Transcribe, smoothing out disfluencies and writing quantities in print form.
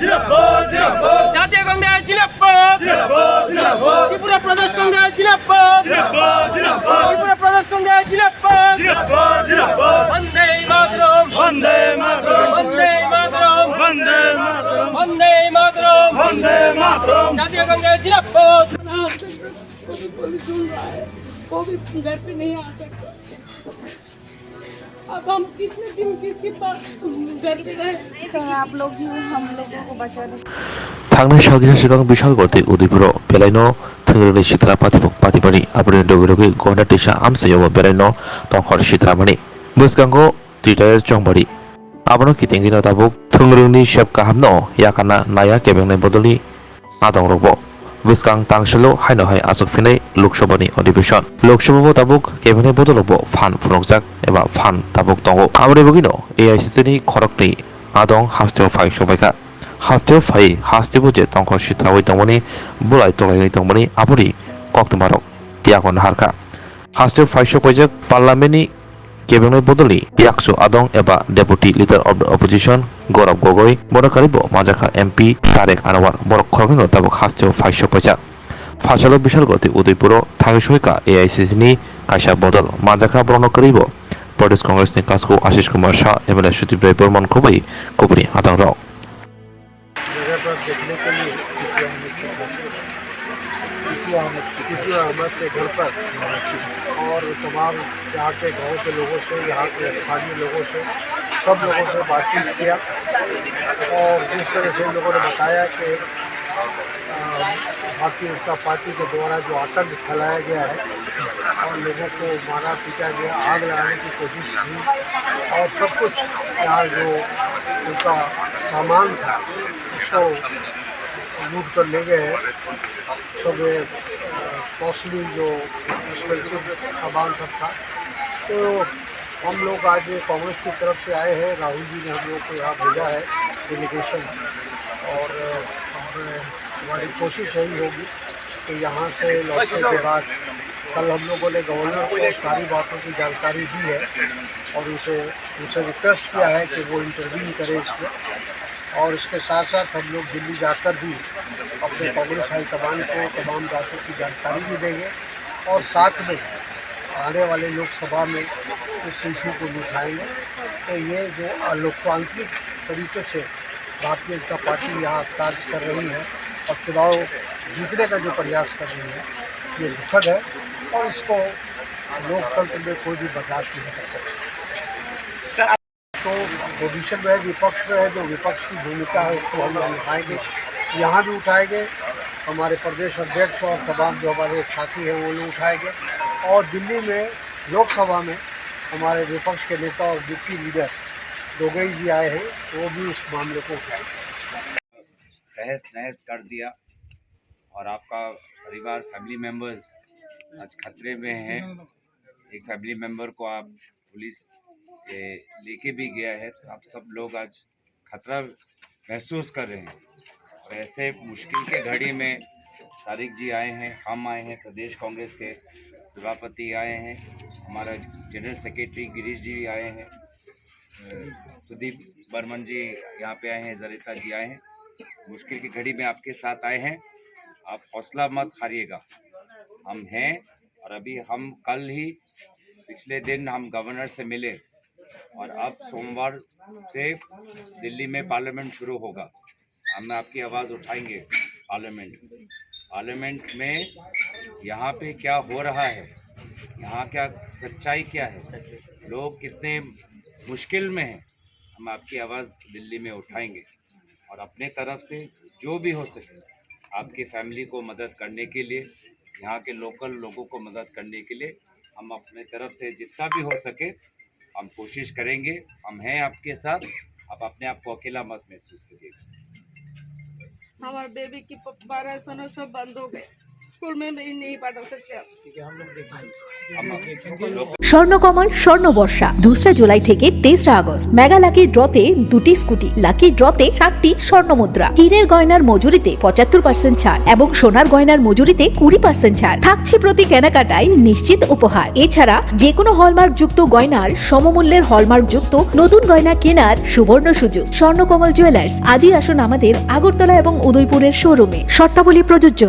জিন্দাবাদ জাতীয় কংগ্রেস জিন্দাবাদ ত্রিপুরা প্রদেশ কংগ্রেস জিন্দাবাদ ত্রিপুরা প্রদেশ কংগ্রেস জিন্দাবাদ বন্দে মাতরম বন্দে মাতরম বন্দে মাতরম জাতীয় কংগ্রেস জিন্দাবাদ। वो भी घर पे नहीं आ सकता। अब हम कितने दिन किसके पास घर पे रहे? आप लोग ही हम लोगों को बचा रहे। थांनाय सागिसा सिगां बिशालगड़ति उदयपुराव बेलायनो थोंग्रोंनि सिथ्रा पातिबारि आबुनि डगै गहना दैसा आमसायाव बेलायनो तंखर सिथ्रामानि बुसगांगो त्रिटायर चंबारि आबनो कितेंगिनो दाबुक थोंग्रोंनि सेब काहामनो याकाना नाया केबेंनाय बदलनि आदंरबो बुसगां तांसलो हायनोहाय आसुकफिनाय लोकसभानि अधिवेशन लोकसभायाव दाबुक केबेंनाय बदलावबो फान फुरकजाक एबा फान दाबुक दंगो आबनि बगिनो एआईसिसिनि खरकनि आदं हास्तेव फाइसबायखा हास्तेव फाइ हास्तेव जे तंखर सिथ्रावै दंमोनि बुलाय तलाय दंमोनि आबनि कक्तमारक त्यागन हारखा हास्तेव फाइसबायजक पार्लामेन्टनि केबेंनाय बदलनि याकसु आदं एबा deputy leader of the opposition Gaurav Gogoi बरकारिबो माजाखा एमपी तारेक आनवार बर खरगनो दाबुक हास्तेव फाइसबायजा फासालो बिशालगड़ति उदयपुराव थांसयका एआईसिसिनि कायसा बदल माजाखा बरनकारिबो प्रदेश कांग्रेसनि कासको आशीष कुमार शाह एमएलए सुदीप बर्मन को भी कुबरी आदंराव जगह पर देखने के लिए टीपू अहमद के घर पर और तमाम यहाँ के गांव के लोगों से यहाँ के स्थानीय लोगों से सब लोगों से बातचीत किया और जिस तरह से इन लोगों ने बताया कि भारतीय जनता पार्टी के द्वारा जो आतंक फैलाया गया है और लोगों को मारा पीटा गया, आग लगाने की कोशिश की और सब कुछ यहाँ जो उनका सामान था उसको लूट कर ले गए हैं। सब कॉस्टली जो एक्सपेंसिव सामान सब था। तो हम लोग आज कांग्रेस की तरफ से आए हैं, राहुल जी ने हम लोग को यहाँ भेजा है डेलीगेशन और हमारी कोशिश यही होगी कि यहाँ से लौटने के बाद कल हम लोगों ने गवर्नर को सारी बातों की जानकारी दी है और उनसे रिक्वेस्ट किया है कि वो इंटरव्यू करें इसमें और इसके साथ साथ हम लोग दिल्ली जाकर भी अपने कांग्रेस हाईकमान को तमाम बातों की जानकारी भी देंगे और साथ में आने वाले लोकसभा में इस इशू को उठाएंगे। तो ये जो लोकतांत्रिक तरीके से भारतीय जनता पार्टी यहाँ कार्य कर रही है और चुनाव जीतने का जो प्रयास कर रही है ये दुखद है और इसको लोकतंत्र में कोई भी बर्दाश्त नहीं कर सकता। तो पोजीशन में है, विपक्ष में है, जो विपक्ष की भूमिका है उसको हम लोग उठाएंगे, यहाँ भी उठाएंगे, हमारे प्रदेश अध्यक्ष और तमाम जो हमारे साथी हैं वो लोग उठाएंगे और दिल्ली में लोकसभा में हमारे विपक्ष के नेता और डिप्टी लीडर गगৈ जी आए हैं, वो भी इस मामले को उठाएंगे। तहस नहस कर दिया और आपका परिवार फैमिली मेंबर्स आज खतरे में हैं। एक फैमिली मेंबर को आप पुलिस लेके भी गया है, तो आप सब लोग आज खतरा महसूस कर रहे हैं और ऐसे मुश्किल के घड़ी में तारिक जी आए हैं, हम आए हैं, प्रदेश कांग्रेस के सभापति आए हैं, हमारा जनरल सेक्रेटरी गिरीश जी आए हैं, सुदीप बर्मन जी यहाँ पे आए हैं, जरिता जी आए हैं। मुश्किल की घड़ी में आपके साथ आए हैं, आप हौसला मत हारिएगा, हम हैं। और अभी हम कल ही पिछले दिन हम गवर्नर से मिले और अब सोमवार से दिल्ली में पार्लियामेंट शुरू होगा, हम आपकी आवाज़ उठाएंगे पार्लियामेंट में यहाँ पे क्या हो रहा है, यहाँ क्या सच्चाई क्या है, लोग कितने मुश्किल में हैं, हम आपकी आवाज़ दिल्ली में उठाएंगे और अपने तरफ से जो भी हो सके आपकी फैमिली को मदद करने के लिए, यहाँ के लोकल लोगों को मदद करने के लिए हम अपने तरफ से जितना भी हो सके हम कोशिश करेंगे। हम हैं आपके साथ, आप अपने आप को अकेला मत महसूस करिएगा। हमारे बेबी की 12 सब बंद हो गए, स्कूल में भी नहीं पढ़ा सकते। ठीक है, हम लोग देखेंगे। স্বর্ণকমল স্বর্ণবর্ষা 2 জুলাই থেকে 23 আগস্ট মেগা লাকি ড্রতে 2টি স্কুটি, লাকি ড্রতে 7টি স্বর্ণমুদ্রা, হীরের গয়নার মজুরিতে 75% ছাড় এবং সোনার গয়নার মজুরিতে 20% ছাড় থাকছে প্রতি কেনাকাটায় নিশ্চিত উপহার। এছাড়া যে কোনো হলমার্ক যুক্ত গয়নার সমমূল্যের হলমার্ক যুক্ত নতুন গয়না কেনার সুবর্ণ সুযোগ। স্বর্ণকমল জুয়েলার্স, আজই আসুন আমাদের আগরতলা এবং উদয়পুরের শোরুমে। শর্তাবলী প্রযোজ্য।